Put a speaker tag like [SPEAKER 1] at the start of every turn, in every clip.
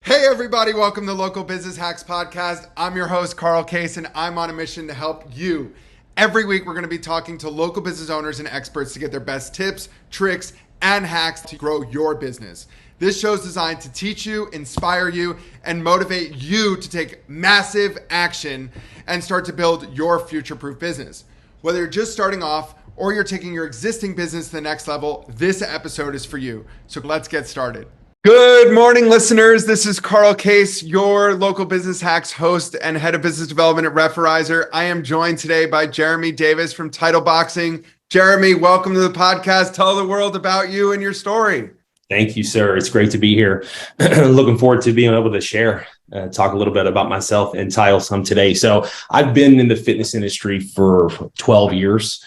[SPEAKER 1] Hey everybody, welcome to Local Business Hacks Podcast. I'm your host, Carl Case, and I'm on a mission to help you. Every week, we're going to be talking to local business owners and experts to get their best tips, tricks, and hacks to grow your business. This show is designed to teach you, inspire you, and motivate you to take massive action and start to build your future-proof business. Whether you're just starting off or you're taking your existing business to the next level, this episode is for you. So let's get started. Good morning, listeners. This is Carl Case, your Local Business Hacks host and head of business development at Referrizer. I am joined today by Jeremy Davis from Title Boxing. Jeremy, welcome to the podcast. Tell the world about you and your story.
[SPEAKER 2] Thank you, sir. It's great to be here. Looking forward to being able to share, talk a little bit about myself and Title some today. So I've been in the fitness industry for 12 years.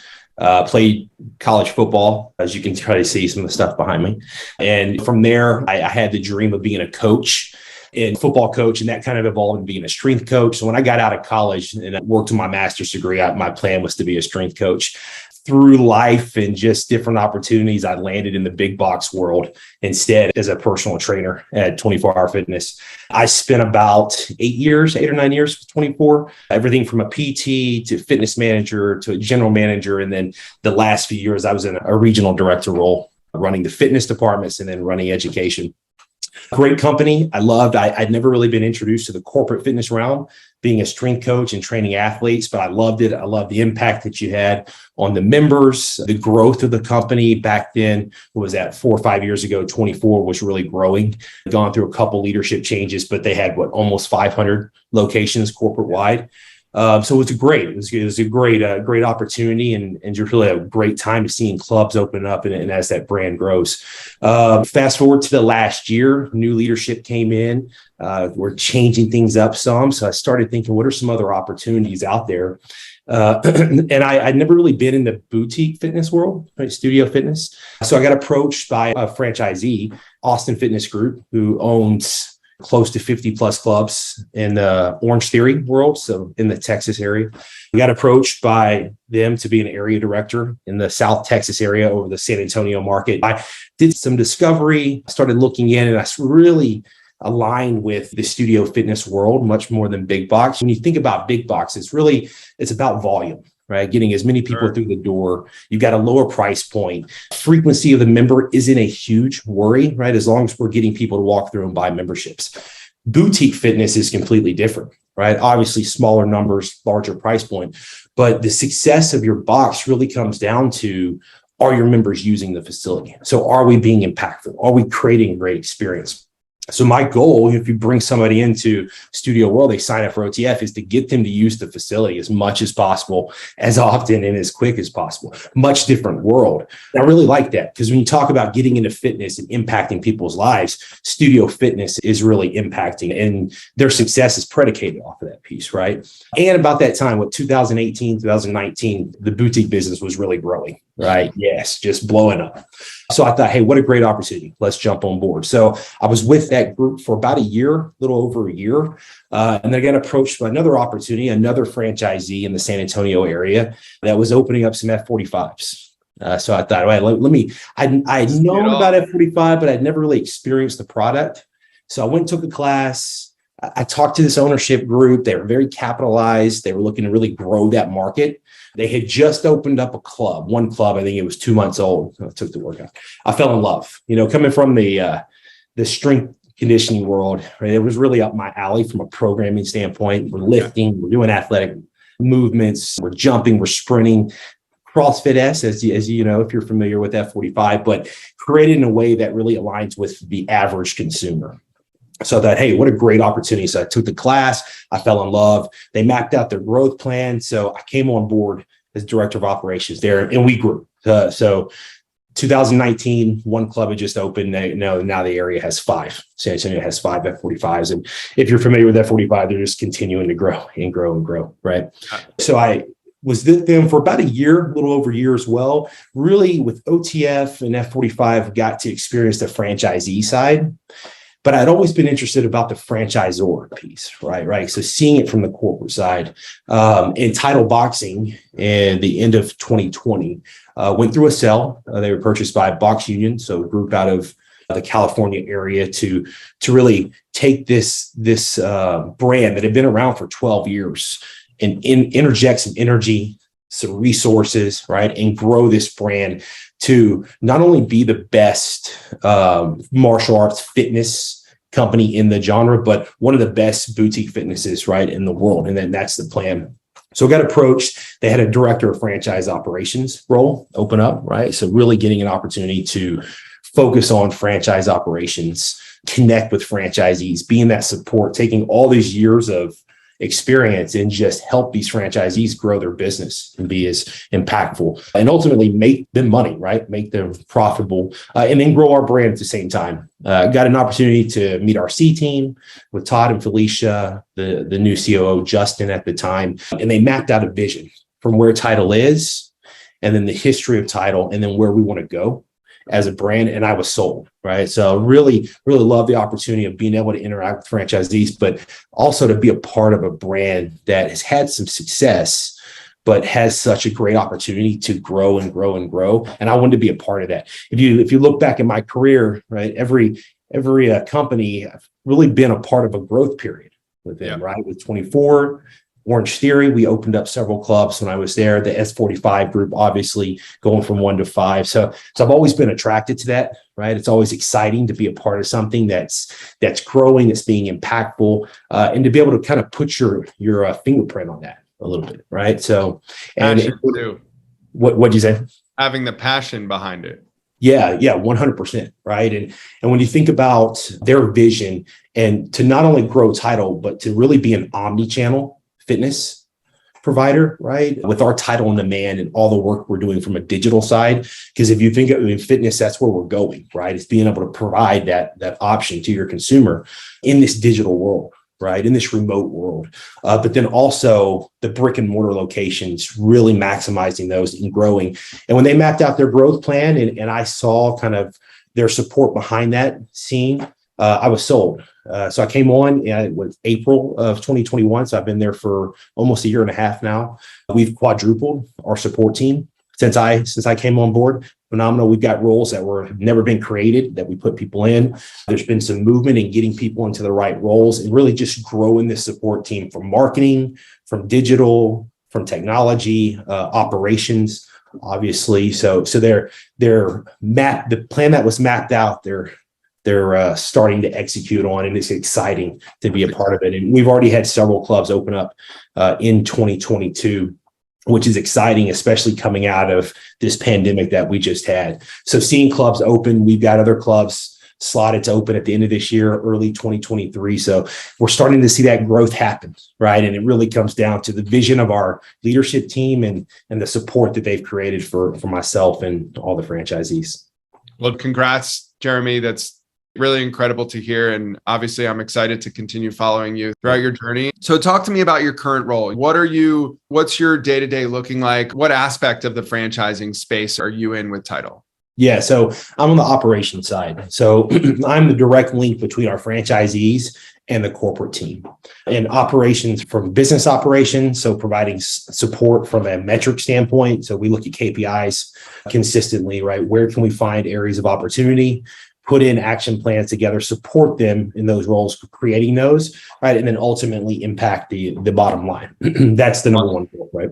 [SPEAKER 2] Played college football, as you can try to see some of the stuff behind me. And from there, I had the dream of being a coach and football coach, and that kind of evolved into being a strength coach. So when I got out of college and I worked on my master's degree, my plan was to be a strength coach. Through life and just different opportunities, I landed in the big box world instead as a personal trainer at 24 Hour Fitness. I spent about 8 or 9 years with 24, everything from a PT to fitness manager to a general manager. And then the last few years, I was in a regional director role, running the fitness departments and then running education. Great company. I'd never really been introduced to the corporate fitness realm, being a strength coach and training athletes, but I loved it. I loved the impact that you had on the members, the growth of the company back then. What was that, 4 or 5 years ago? 24 was really growing. Gone through a couple leadership changes, but they had almost 500 locations corporate wide. So it was great. It was a great opportunity and just really a great time to seeing clubs open up and as that brand grows. Fast forward to the last year, new leadership came in. We're changing things up some. So I started thinking, what are some other opportunities out there? And I'd never really been in the boutique fitness world, right? Studio fitness. So I got approached by a franchisee, Austin Fitness Group, who owns close to 50 plus clubs in the Orange Theory world. So in the Texas area, we got approached by them to be an area director in the South Texas area over the San Antonio market. I did some discovery, started looking in, and I really aligned with the studio fitness world much more than big box. When you think about big box, it's about volume. Right? Getting as many people through the door. You've got a lower price point. Frequency of the member isn't a huge worry, right? As long as we're getting people to walk through and buy memberships. Boutique fitness is completely different, right? Obviously, smaller numbers, larger price point. But the success of your box really comes down to, are your members using the facility? So are we being impactful? Are we creating a great experience? So my goal, if you bring somebody into studio world, they sign up for OTF, is to get them to use the facility as much as possible, as often and as quick as possible. Much different world. And I really like that because when you talk about getting into fitness and impacting people's lives, studio fitness is really impacting, and their success is predicated off of that piece, right? And about that time, 2018, 2019, the boutique business was really growing, right? Yes, just blowing up. So I thought, hey, what a great opportunity. Let's jump on board. So I was with that group for about a year, a little over a year. And then I got approached by another opportunity, another franchisee in the San Antonio area that was opening up some F45s. So I thought, well, I'd known about F45, but I'd never really experienced the product. So I went and took a class. I talked to this ownership group. They were very capitalized. They were looking to really grow that market. They had just opened up one club. I think it was 2 months old. I took the workout. I fell in love, coming from the strength conditioning world, right? It was really up my alley from a programming standpoint. We're lifting, we're doing athletic movements, we're jumping, we're sprinting, CrossFit-esque, as you know, if you're familiar with F45, but created in a way that really aligns with the average consumer. So I thought, hey, what a great opportunity. So I took the class, I fell in love. They mapped out their growth plan. So I came on board as director of operations there, and we grew. So 2019, one club had just opened. Now the area has 5. San Antonio has 5 F45s. And if you're familiar with F45, they're just continuing to grow and grow and grow, right? So I was with them for about a year, a little over a year as well. Really with OTF and F45, got to experience the franchisee side. But I'd always been interested about the franchisor piece, right? So seeing it from the corporate side, in Title Boxing in the end of 2020, went through a sale. They were purchased by Box Union, so a group out of the California area to really take this brand that had been around for 12 years and interject some energy, some resources, right, and grow this brand to not only be the best martial arts fitness company in the genre, but one of the best boutique fitnesses, right, in the world. And then that's the plan. So I got approached. They had a director of franchise operations role open up, right? So really getting an opportunity to focus on franchise operations, connect with franchisees, being that support, taking all these years of experience and just help these franchisees grow their business and be as impactful and ultimately make them money, right? Make them profitable and then grow our brand at the same time. Got an opportunity to meet our C team with Todd and Felicia, the new COO, Justin at the time, and they mapped out a vision from where Title is and then the history of Title and then where we want to go as a brand. And I was sold, right? So really, really love the opportunity of being able to interact with franchisees, but also to be a part of a brand that has had some success, but has such a great opportunity to grow and grow and grow. And I wanted to be a part of that. If you look back in my career, right, every company, I've really been a part of a growth period with them, right? With 24, Orange Theory, we opened up several clubs when I was there. The S45 group, obviously going from 1 to 5. So I've always been attracted to that, right? It's always exciting to be a part of something that's growing, that's being impactful, and to be able to kind of put your fingerprint on that a little bit, right? So, and what'd you say?
[SPEAKER 1] Having the passion behind it.
[SPEAKER 2] Yeah, 100%, right? And when you think about their vision and to not only grow Title, but to really be an omni-channel fitness provider, right? With our Title on Demand and all the work we're doing from a digital side, because if you think of fitness, that's where we're going, right? It's being able to provide that option to your consumer in this digital world, right? In this remote world. But then also the brick and mortar locations, really maximizing those and growing. And when they mapped out their growth plan and I saw kind of their support behind that scene, I was sold. So I came on with April of 2021. So I've been there for almost a year and a half now. We've quadrupled our support team since I came on board. Phenomenal. We've got roles that have never been created that we put people in. There's been some movement in getting people into the right roles and really just growing this support team from marketing, from digital, from technology, operations, obviously. So the plan that was mapped out, they're starting to execute on, and it's exciting to be a part of it. And we've already had several clubs open up in 2022, which is exciting, especially coming out of this pandemic that we just had. So seeing clubs open, we've got other clubs slotted to open at the end of this year, early 2023. So we're starting to see that growth happen, right? And it really comes down to the vision of our leadership team and the support that they've created for myself and all the franchisees.
[SPEAKER 1] Well, congrats, Jeremy. That's really incredible to hear. And obviously, I'm excited to continue following you throughout your journey. So talk to me about your current role. What's your day-to-day looking like? What aspect of the franchising space are you in with Title?
[SPEAKER 2] Yeah, so I'm on the operations side. So I'm the direct link between our franchisees and the corporate team. And operations from business operations, so providing support from a metric standpoint. So we look at KPIs consistently, right? Where can we find areas of opportunity? Put in action plans together, support them in those roles, creating those, right? And then ultimately impact the bottom line. That's the number one goal, right?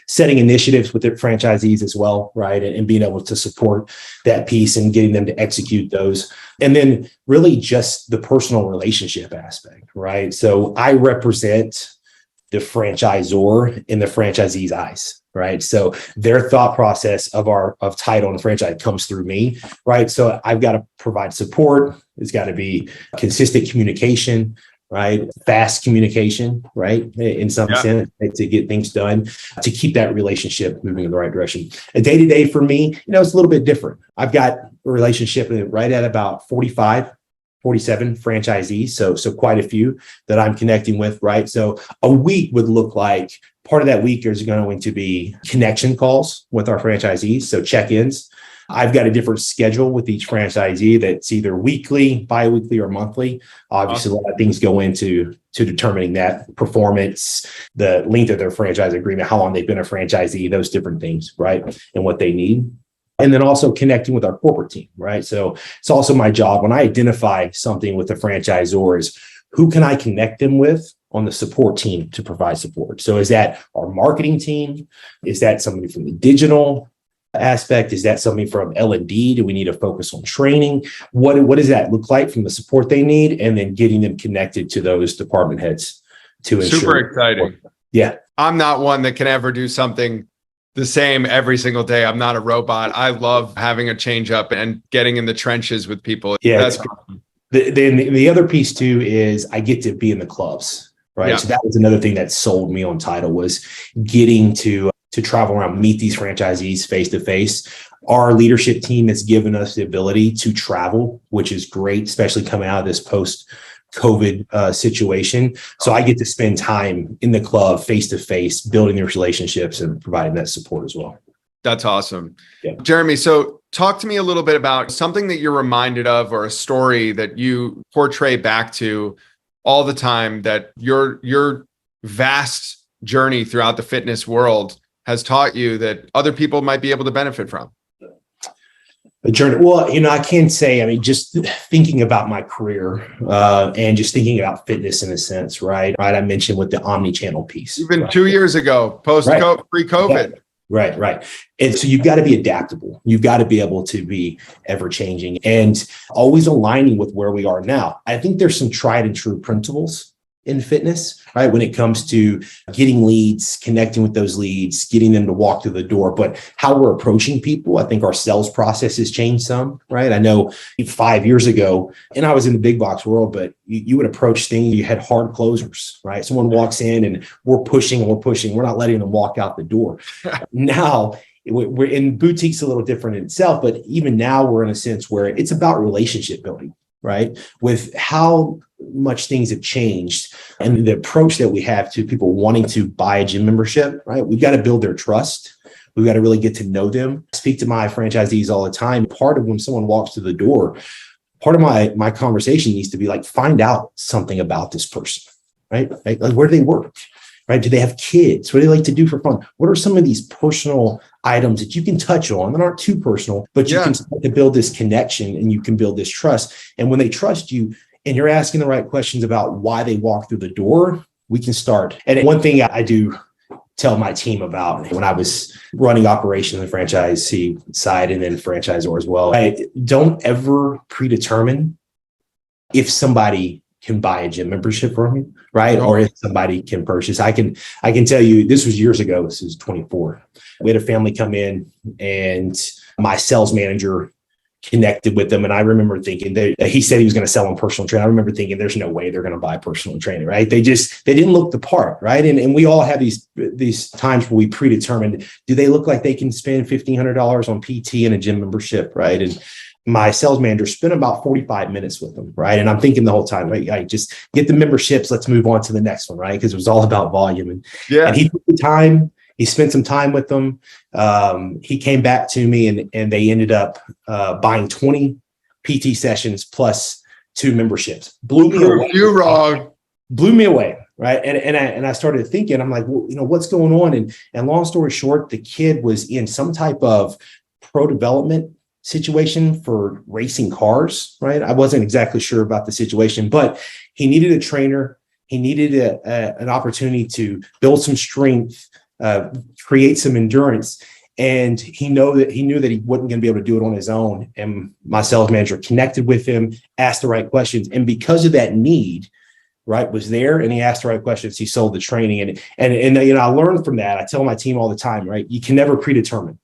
[SPEAKER 2] Setting initiatives with their franchisees as well, right? And being able to support that piece and getting them to execute those. And then really just the personal relationship aspect, right? So I represent the franchisor in the franchisee's eyes, right? So their thought process of Title and franchise comes through me, right? So I've got to provide support. It's got to be consistent communication, right? Fast communication, right? In some sense, to get things done, to keep that relationship moving in the right direction. A day-to-day for me, it's a little bit different. I've got a relationship right at about 47 franchisees. So quite a few that I'm connecting with, right? So a week would look like part of that week is going to be connection calls with our franchisees. So check-ins. I've got a different schedule with each franchisee that's either weekly, bi-weekly, or monthly. Obviously, a lot of things go into determining that performance, the length of their franchise agreement, how long they've been a franchisee, those different things, right? And what they need. And then also connecting with our corporate team, right? So it's also my job when I identify something with the franchisor is who can I connect them with on the support team to provide support? So is that our marketing team? Is that somebody from the digital aspect? Is that something from L&D? Do we need to focus on training? What does that look like from the support they need? And then getting them connected to those department heads to ensure.
[SPEAKER 1] Super exciting.
[SPEAKER 2] Yeah.
[SPEAKER 1] I'm not one that can ever do something the same every single day. I'm not a robot. I love having a change up and getting in the trenches with people.
[SPEAKER 2] Yeah.
[SPEAKER 1] That's
[SPEAKER 2] Then the other piece too is I get to be in the clubs, right?
[SPEAKER 1] Yeah.
[SPEAKER 2] So that was another thing that sold me on Title was getting to travel around, meet these franchisees face to face. Our leadership team has given us the ability to travel, which is great, especially coming out of this post-COVID situation. So I get to spend time in the club face to face, building these relationships and providing that support as well.
[SPEAKER 1] That's awesome.
[SPEAKER 2] Yeah.
[SPEAKER 1] Jeremy, so talk to me a little bit about something that you're reminded of or a story that you portray back to all the time that your vast journey throughout the fitness world has taught you that other people might be able to benefit from.
[SPEAKER 2] A journey. Well, I can say, just thinking about my career and just thinking about fitness in a sense, right? I mentioned with the omni-channel piece.
[SPEAKER 1] Even
[SPEAKER 2] right?
[SPEAKER 1] 2 years ago, pre-COVID.
[SPEAKER 2] Right. And so you've got to be adaptable. You've got to be able to be ever changing and always aligning with where we are now. I think there's some tried and true principles in fitness, right? When it comes to getting leads, connecting with those leads, getting them to walk through the door, but how we're approaching people, I think our sales process has changed some, right? I know 5 years ago, and I was in the big box world, but you would approach things, you had hard closers, right? Someone walks in and we're pushing, we're not letting them walk out the door. Now, we're in boutiques a little different in itself, but even now we're in a sense where it's about relationship building, right? With how much things have changed and the approach that we have to people wanting to buy a gym membership, right? We've got to build their trust. We've got to really get to know them. I speak to my franchisees all the time. Part of when someone walks through the door, part of my conversation needs to be like, find out something about this person, right? Like where do they work? Right? Do they have kids? What do they like to do for fun? What are some of these personal items that you can touch on that aren't too personal, but you can start to build this connection and you can build this trust. And when they trust you and you're asking the right questions about why they walk through the door, we can start. And one thing I do tell my team about when I was running operations on the franchisee side and then franchisor as well, don't ever predetermine if somebody can buy a gym membership from you, right? Or if somebody can purchase. I can tell you, this was years ago. This is 24. We had a family come in and my sales manager connected with them. And I remember thinking that he said he was going to sell them personal training. I remember thinking there's no way they're going to buy personal training, right? They didn't look the part, right? And we all have these times where we predetermined, do they look like they can spend $1,500 on PT and a gym membership, right? And my sales manager spent about 45 minutes with them, right? And I'm thinking the whole time, right, I just get the memberships, let's move on to the next one, right? Because it was all about volume. And he took the time, he spent some time with them. He came back to me and they ended up buying 20 PT sessions plus 2 memberships. Blew me away.
[SPEAKER 1] You wrong.
[SPEAKER 2] Blew me away. Right. And I started thinking, I'm like, well, what's going on? And long story short, the kid was in some type of pro development situation for racing cars, right? I wasn't exactly sure about the situation, but he needed a trainer. He needed an opportunity to build some strength, create some endurance. And he knew that he wasn't going to be able to do it on his own. And my sales manager connected with him, asked the right questions. And because of that need, right, was there, and he asked the right questions, he sold the training. And I learned from that. I tell my team all the time, right? You can never predetermine.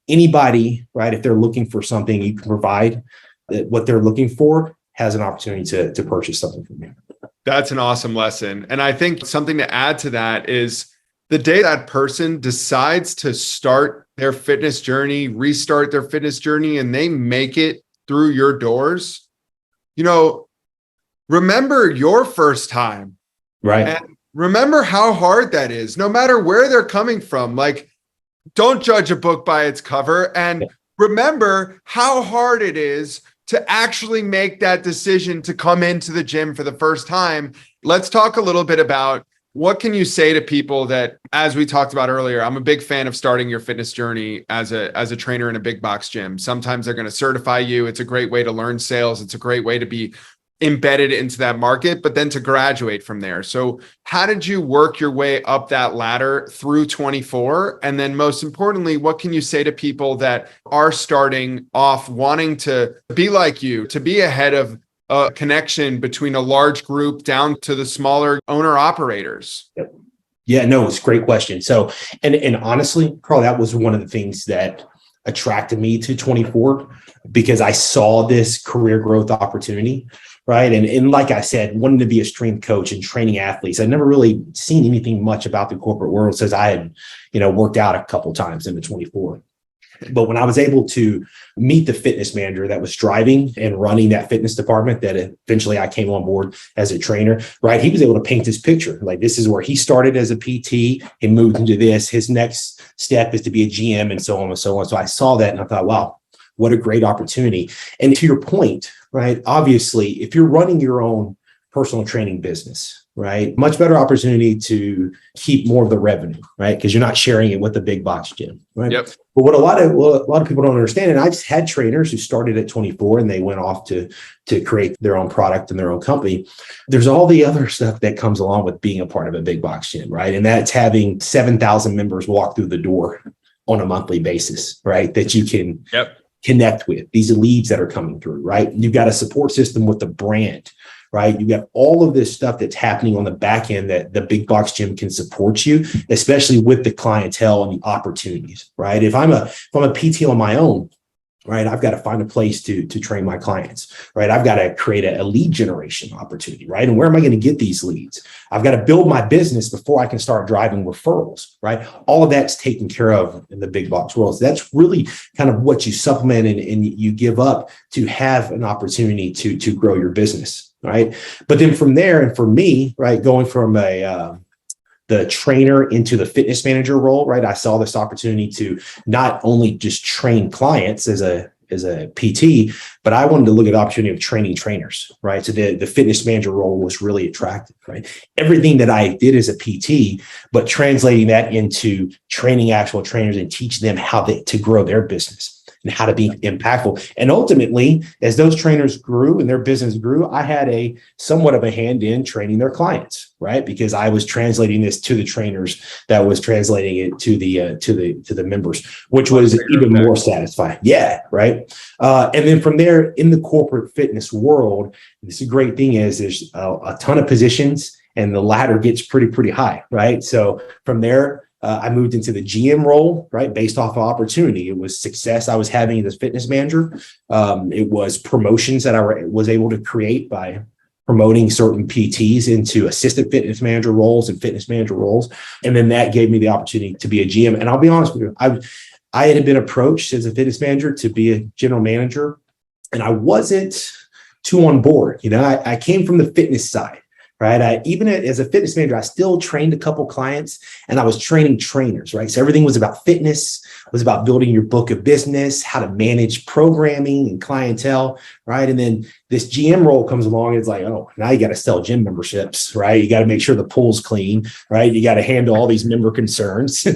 [SPEAKER 2] Anybody, right, if they're looking for something, you can provide what they're looking for, has an opportunity to purchase something from you.
[SPEAKER 1] That's an awesome lesson. And I think something to add to that is the day that person decides to start their fitness journey, restart their fitness journey, and they make it through your doors, remember your first time.
[SPEAKER 2] Right.
[SPEAKER 1] And remember how hard that is, no matter where they're coming from. Like, don't judge a book by its cover, and remember how hard it is to actually make that decision to come into the gym for the first time. Let's talk a little bit about What can you say to people that, as we talked about earlier, I'm a big fan of starting your fitness journey as a trainer in a big box gym. Sometimes they're going to certify you. It's a great way to learn sales. It's a great way to be embedded into that market, but then to graduate from there. So how did you work your way up that ladder through 24? And then most importantly, what can you say to people that are starting off wanting to be like you, to be ahead of a connection between a large group down to the smaller owner operators?
[SPEAKER 2] Yep. Yeah, no, it's a great question. So, and honestly, Carl, that was one of the things that attracted me to 24 because I saw this career growth opportunity, right? And like I said, wanting to be a strength coach and training athletes, I'd never really seen anything much about the corporate world since I had, worked out a couple times in the 24. But when I was able to meet the fitness manager that was driving and running that fitness department that eventually I came on board as a trainer, right? He was able to paint this picture. Like, this is where he started as a PT and moved into this. His next step is to be a GM and so on and so on. So I saw that and I thought, wow, what a great opportunity. And to your point, right? Obviously, if you're running your own personal training business, right? Much better opportunity to keep more of the revenue, right? Because you're not sharing it with the big box gym, right?
[SPEAKER 1] Yep.
[SPEAKER 2] But what a lot of people don't understand, and I've had trainers who started at 24 and they went off to create their own product and their own company. There's all the other stuff that comes along with being a part of a big box gym, right? And that's having 7,000 members walk through the door on a monthly basis, right? That you can connect with, these leads that are coming through, right? You've got a support system with the brand, right? You got all of this stuff that's happening on the back end that the big box gym can support you, especially with the clientele and the opportunities, right? If I'm a PT on my own, right, I've got to find a place to train my clients, right? I've got to create a lead generation opportunity, right? And where am I going to get these leads? I've got to build my business before I can start driving referrals, right? All of that's taken care of in the big box world. So that's really kind of what you supplement and you give up to have an opportunity to grow your business. Right. But then from there, and for me, right, going from the trainer into the fitness manager role, right, I saw this opportunity to not only just train clients as a PT, but I wanted to look at the opportunity of training trainers, right? So the fitness manager role was really attractive, right? Everything that I did as a PT, but translating that into training actual trainers and teaching them how to grow their business and how to be impactful. And ultimately, as those trainers grew and their business grew, I had a somewhat of a hand in training their clients, right? Because I was translating this to the trainers that was translating it to the members, which was even more satisfying. Yeah, right. And then from there, in the corporate fitness world, this is a great thing is there's a ton of positions and the ladder gets pretty high, right? So from there, I moved into the GM role, right? Based off of opportunity. It was success I was having as fitness manager. It was promotions that I was able to create by promoting certain PTs into assistant fitness manager roles and fitness manager roles. And then that gave me the opportunity to be a GM. And I'll be honest with you, I had been approached as a fitness manager to be a general manager, and I wasn't too on board. I came from the fitness side. Right. Even as a fitness manager, I still trained a couple clients and I was training trainers. Right. So everything was about fitness, was about building your book of business, how to manage programming and clientele. Right. And then this GM role comes along and it's like, oh, now you got to sell gym memberships. Right. You got to make sure the pool's clean. Right. You got to handle all these member concerns.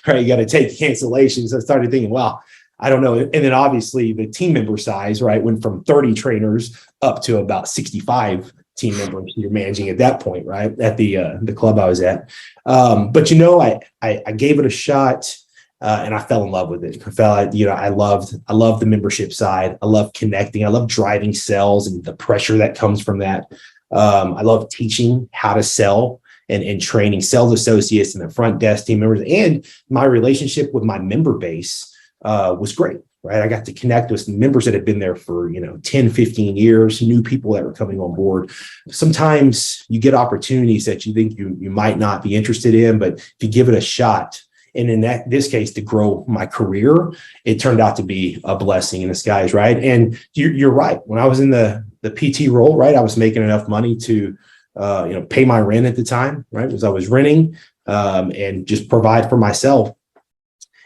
[SPEAKER 2] Right. You got to take cancellations. So I started thinking, wow, I don't know. And then obviously the team member size, right, went from 30 trainers up to about 65 team members you're managing at that point, right? At the club I was at. But I gave it a shot and I fell in love with it. I loved the membership side. I love connecting. I love driving sales and the pressure that comes from that. I love teaching how to sell and training sales associates and the front desk team members. And my relationship with my member base was great. Right. I got to connect with members that had been there for, 10, 15 years, new people that were coming on board. Sometimes you get opportunities that you think you might not be interested in, but if you give it a shot, and in this case, to grow my career, it turned out to be a blessing in disguise. Right. And you're right. When I was in the PT role, right, I was making enough money to, pay my rent at the time. Right. Because I was renting and just provide for myself.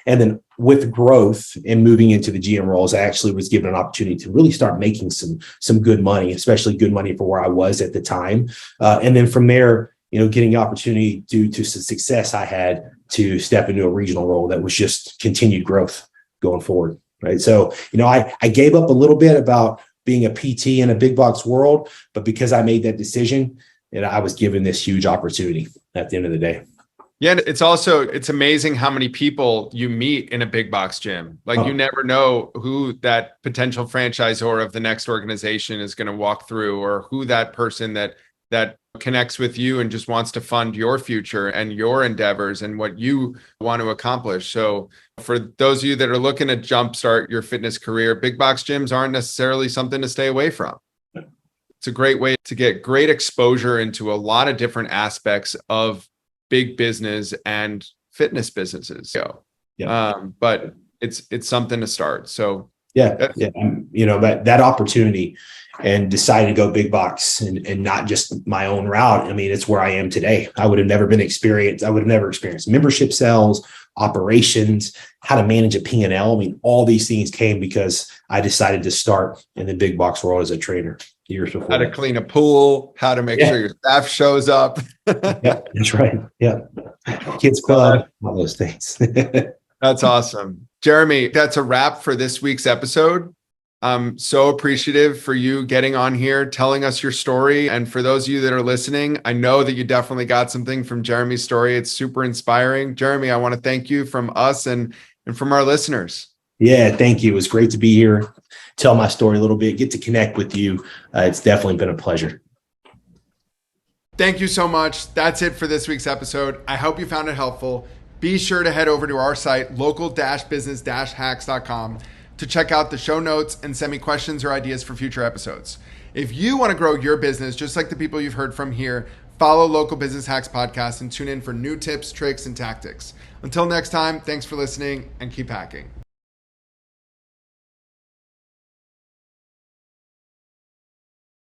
[SPEAKER 2] And then with growth and moving into the GM roles, I actually was given an opportunity to really start making some good money, especially good money for where I was at the time. And then from there, getting the opportunity due to some success I had to step into a regional role that was just continued growth going forward. Right. So, I gave up a little bit about being a PT in a big box world, but because I made that decision, I was given this huge opportunity at the end of the day.
[SPEAKER 1] Yeah. And it's amazing how many people you meet in a big box gym. Like you never know who that potential franchisor of the next organization is going to walk through, or who that person that connects with you and just wants to fund your future and your endeavors and what you want to accomplish. So for those of you that are looking to jumpstart your fitness career, big box gyms aren't necessarily something to stay away from. It's a great way to get great exposure into a lot of different aspects of big business and fitness businesses. So, but it's something to start. So
[SPEAKER 2] that opportunity, and decided to go big box and not just my own route. I mean, it's where I am today. I would have never experienced membership sales, operations, how to manage a P&L. I mean, all these things came because I decided to start in the big box world as a trainer years before.
[SPEAKER 1] How to clean a pool, how to make sure your staff shows up.
[SPEAKER 2] Yeah, that's right. Yeah. Kids club, all those things.
[SPEAKER 1] That's awesome. Jeremy, that's a wrap for this week's episode. I'm so appreciative for you getting on here, telling us your story. And for those of you that are listening, I know that you definitely got something from Jeremy's story. It's super inspiring. Jeremy, I want to thank you from us and from our listeners.
[SPEAKER 2] Yeah, thank you. It was great to be here, tell my story a little bit, get to connect with you. It's definitely been a pleasure.
[SPEAKER 1] Thank you so much. That's it for this week's episode. I hope you found it helpful. Be sure to head over to our site, local-business-hacks.com, to check out the show notes and send me questions or ideas for future episodes. If you want to grow your business, just like the people you've heard from here, follow Local Business Hacks Podcast and tune in for new tips, tricks, and tactics. Until next time, thanks for listening and keep hacking.